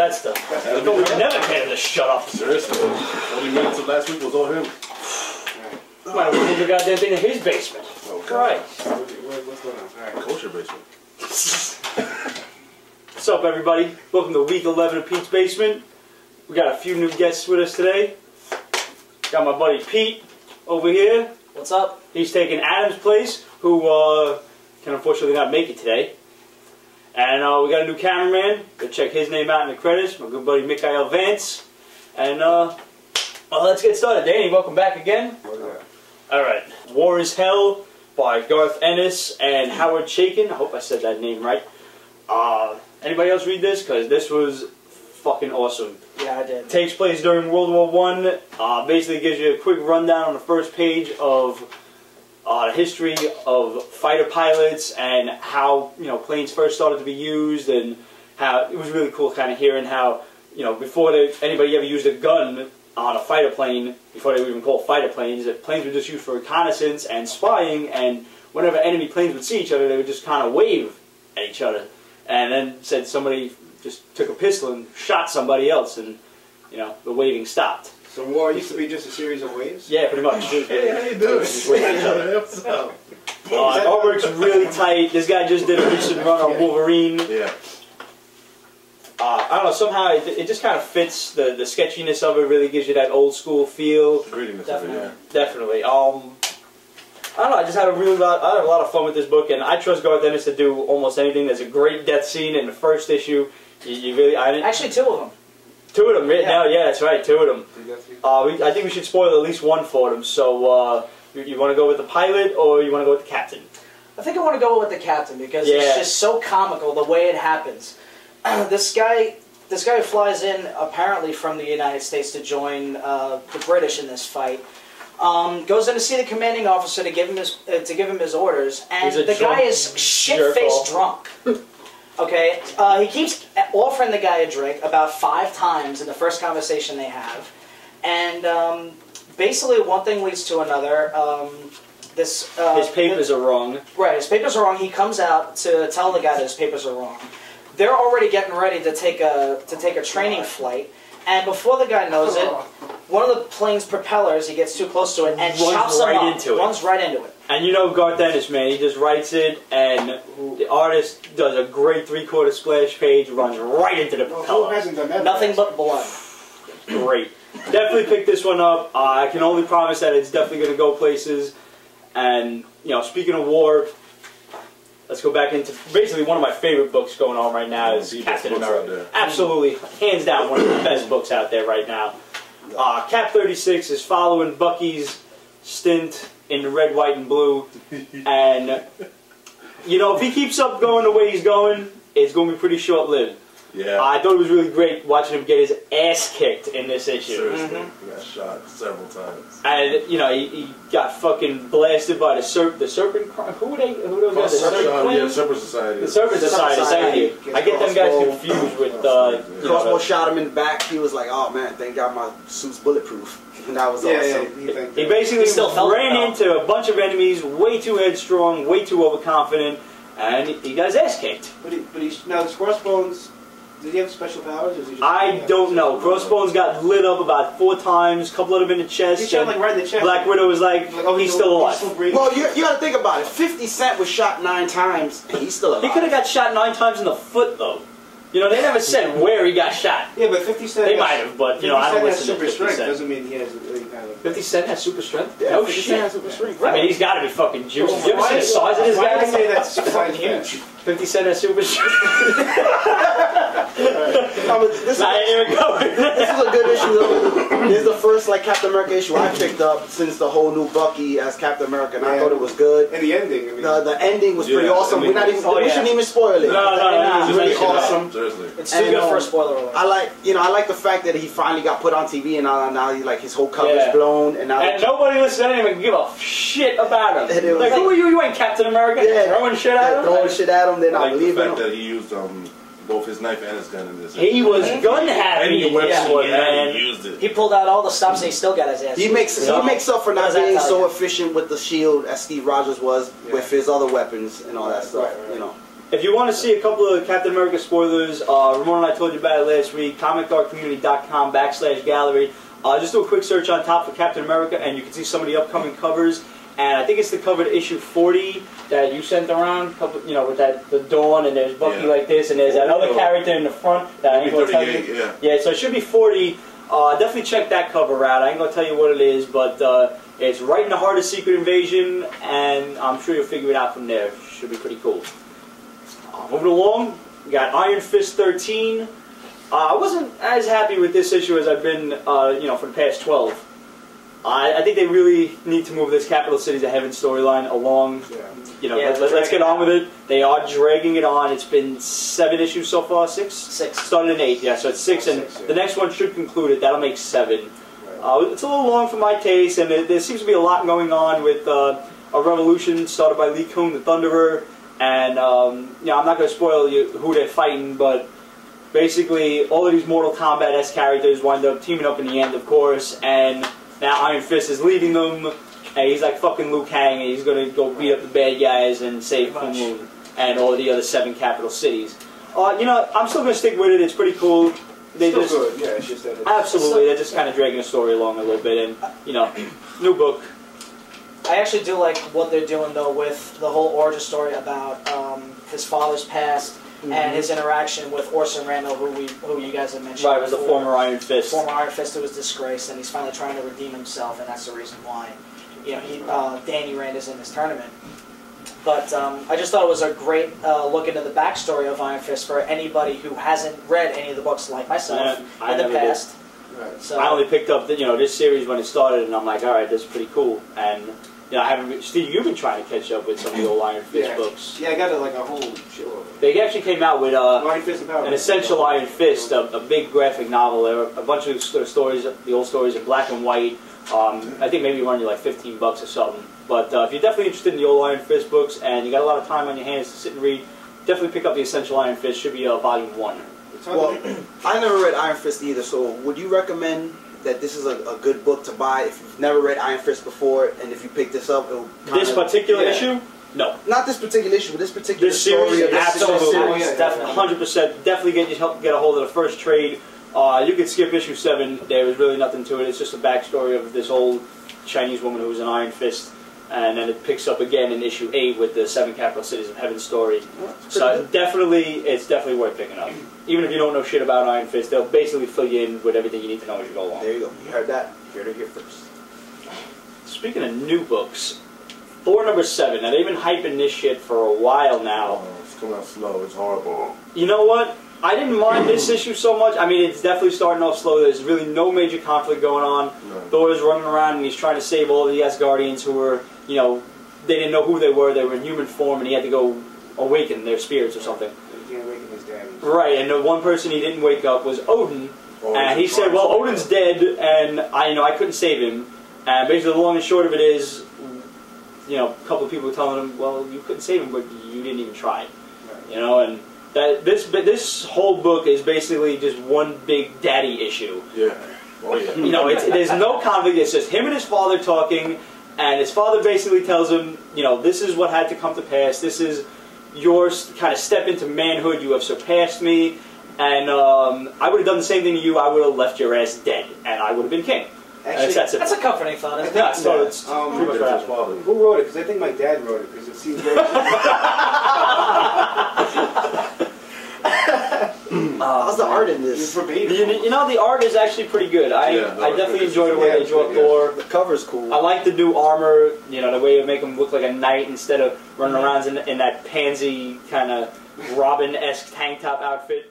that stuff. I thought we never get him to shut up. Seriously. 40 minutes of last week was all him. Why don't we move the goddamn thing in his basement? Oh, Christ. What's going on? Alright, culture basement. What's up, everybody? Welcome to week 11 of Pete's Basement. We got a few new guests with us today. Got my buddy Pete over here. What's up? He's taking Adam's place, who can unfortunately not make it today. And we got a new cameraman. Go check his name out in the credits. My good buddy Mikhail Vance. And well, let's get started. Danny, welcome back again. Alright. War is Hell by Garth Ennis and Howard Chaykin. I hope I said that name right. Anybody else read this? Because this was fucking awesome. Yeah, I did. Takes place during World War I. Basically gives you a quick rundown on the first page of the history of fighter pilots and how, you know, planes first started to be used, and how it was really cool kind of hearing how, you know, before anybody ever used a gun on a fighter plane, before they were even called fighter planes, that planes were just used for reconnaissance and spying, and whenever enemy planes would see each other, they would just kind of wave at each other. And then said somebody just took a pistol and shot somebody else, and, you know, the waving stopped. So war used to be just a series of waves? Yeah, pretty much. Hey, how you doing? Just wave at each other. What's up? Artwork's really tight. This guy just did a recent run on Wolverine. Yeah. I don't know, somehow it just kind of fits the sketchiness of it, really gives you that old school feel. Grittiness Definitely. of it, yeah. Definitely. I don't know, I just had a lot of fun with this book, and I trust Garth Ennis to do almost anything. There's a great death scene in the first issue. Actually, two of them. Two of them, right Yeah. now, yeah, that's right, two of them. I think we should spoil at least one for them, so you want to go with the pilot, or you want to go with the captain? I think I want to go with the captain because Yeah. it's just so comical the way it happens. This guy who flies in apparently from the United States to join the British in this fight. Goes in to see the commanding officer to give him his orders, and the guy is shit-faced drunk. Okay, he keeps offering the guy a drink about 5 times in the first conversation they have, and basically one thing leads to another. His papers are wrong. Right, his papers are wrong. He comes out to tell the guy that his papers are wrong. They're already getting ready to take a training flight, and before the guy knows it, one of the plane's propellers, he gets too close to it and chops him up. Runs right into it. And you know Garth Ennis, man, he just writes it, and the artist does a great 3/4 splash page, runs right into the propeller. Who hasn't done that? Nothing but blood. Great. Definitely pick this one up. I can only promise that it's definitely going to go places. And, you know, speaking of war, let's go back into basically one of my favorite books going on right now is Captain America. Absolutely, hands down, one of the best books out there right now. Cap 36 is following Bucky's stint in the red, white, and blue. And, you know, if he keeps up going the way he's going, it's going to be pretty short-lived. Yeah. I thought it was really great watching him get his ass kicked in this issue. Seriously. He got shot several times. And, you know, he got fucking blasted by the Serpent Crime. Who are they? Who are those guys? The Serpent Queen? Yeah, Serpent Society. The Serpent Society, thank you. I get them guys confused with, Crossbow shot him in the back. He was like, oh man, thank God my suit's bulletproof. And that was awesome. He basically ran into a bunch of enemies, way too headstrong, way too overconfident, and he got his ass kicked. Now the Crossbones, did he have special powers? Or was he just I don't know. Crossbones got lit up about 4 times, a couple of them in the chest. He shot like right in the chest. Black Widow was like, oh, he's still alive. Well, you got to think about it. 50 Cent was shot 9 times, and he's still alive. He could have got shot 9 times in the foot, though. You know, they never said where he got shot. Yeah, but 50 Cent... They might have, but, you know, I don't listen to 50 super strength Cent. doesn't mean he has any kind of... 50 Cent has super strength? Yeah, No 50 shit. Cent has super strength. I mean, he's got to be fucking juicy. Have you ever seen the size of this Why guy? do you say that's fucking huge? 50 Cent has super strength. This Nah, here we go. is a good issue, though. This is the first like Captain America issue I picked up since the whole new Bucky as Captain America, and I thought it was good. And the ending, I mean... The ending was pretty awesome. I mean, we shouldn't even spoil it. No, It was really awesome. Seriously. It's too good for a spoiler alert. I like the fact that he finally got put on TV, and now he, like his whole cover's blown, and now And nobody listening to him and give a shit about And it him. was Like, who are you? You ain't Captain America? Throwing shit at him? throwing shit at him. They're I not like the believing fact him. that he used both his knife and his gun in this. He was gun happy in this one, man. He used it. He pulled out all the stops and he still got his ass. He makes up for What not does that being tell so you? efficient with the shield as Steve Rogers was with his other weapons and all that stuff. Right. You know. If you want to see a couple of Captain America spoilers, Ramon and I told you about it last week, comicdartcommunity.com/gallery. Just do a quick search on top for Captain America, and you can see some of the upcoming covers. And I think it's the cover to issue 40 that you sent around, you know, with that the Dawn, and there's Bucky like this, and there's that other character in the front that I ain't going to tell you. Yeah, so it should be 40. Definitely check that cover out. I ain't going to tell you what it is, but it's right in the heart of Secret Invasion, and I'm sure you'll figure it out from there. Should be pretty cool. Moving along, we got Iron Fist 13. I wasn't as happy with this issue as I've been, you know, for the past 12. I think they really need to move this Capital Cities of Heaven storyline along. You know, let's get on with it. They are dragging it on. It's been 7 issues so far, 6? 6. Started in 8, yeah, so it's 6, and the next one should conclude it. That'll make 7. It's a little long for my taste, and there seems to be a lot going on with a revolution started by Lee Kun, the Thunderer, and you know, I'm not going to spoil you who they're fighting, but basically all of these Mortal Kombat-esque characters wind up teaming up in the end, of course, and now Iron Fist is leading them, and he's like fucking Liu Kang, and he's going to go beat up the bad guys and save Kunlun and all of the other 7 capital cities. You know, I'm still going to stick with it. It's pretty cool. They still just good. Yeah, it's just that absolutely. They're just kind of dragging the story along a little bit, and you know, new book. I actually do like what they're doing though with the whole origin story about his father's past and his interaction with Orson Randall, who you guys have mentioned. Right, was the former Iron Fist. Former Iron Fist who was disgraced, and he's finally trying to redeem himself, and that's the reason why, you know, Danny Rand is in this tournament. But I just thought it was a great look into the backstory of Iron Fist for anybody who hasn't read any of the books, like myself, in the past. Right. So I only picked up you know, this series when it started, and I'm like, all right, this is pretty cool. And you know, I haven't. Steve, you've been trying to catch up with some of the old Iron Fist books. Yeah, I got like a whole show of it. They actually came out with Iron Fist an Essential Iron Fist, a big graphic novel. There were a bunch of stories, the old stories in black and white. I think maybe run you like $15 or something. But if you're definitely interested in the old Iron Fist books and you got a lot of time on your hands to sit and read, definitely pick up the Essential Iron Fist. Should be volume 1. Well, I never read Iron Fist either, so would you recommend that this is a good book to buy if you've never read Iron Fist before, and if you pick this up, it'll this particular issue? No. Not this particular issue, but this particular this series, story. Absolutely, definitely, 100%. Definitely get a hold of the first trade. You could skip issue 7. There was really nothing to it. It's just a backstory of this old Chinese woman who was an Iron Fist, and then it picks up again in issue 8 with the 7 capital cities of heaven story. So it's definitely worth picking up. Even if you don't know shit about Iron Fist, they'll basically fill you in with everything you need to know as you go along. There you go. You heard that. You heard it here first. Speaking of new books, Thor #7. Now they've been hyping this shit for a while now. Oh, it's coming out slow. It's horrible. You know what? I didn't mind this issue so much. I mean, it's definitely starting off slow. There's really no major conflict going on. No. Thor's running around and he's trying to save all of the Asgardians who were, you know, they didn't know who they were. They were in human form, and he had to go awaken their spirits or something. He can't awaken his dad. Right, and the one person he didn't wake up was Odin, and he said, "Well, Odin's dead, and I couldn't save him." And basically, the long and short of it is, you know, a couple of people were telling him, "Well, you couldn't save him, but you didn't even try." Right. You know, and this whole book is basically just one big daddy issue. Yeah. Oh yeah. You know, there's no conflict. It's just him and his father talking, and his father basically tells him, you know, this is what had to come to pass. This is your kind of step into manhood. You have surpassed me, and I would have done the same thing to you. I would have left your ass dead, and I would have been king. Actually, that's a comforting thought, isn't it? Yeah, so it's pretty much what happened. Who wrote it? Because I think my dad wrote it, because it seems very... How's the art in this? You know, the art is actually pretty good. I definitely enjoy the way they draw Thor. The cover's cool. I like the new armor, you know, the way they make him look like a knight instead of running around in that pansy kind of Robin-esque tank top outfit.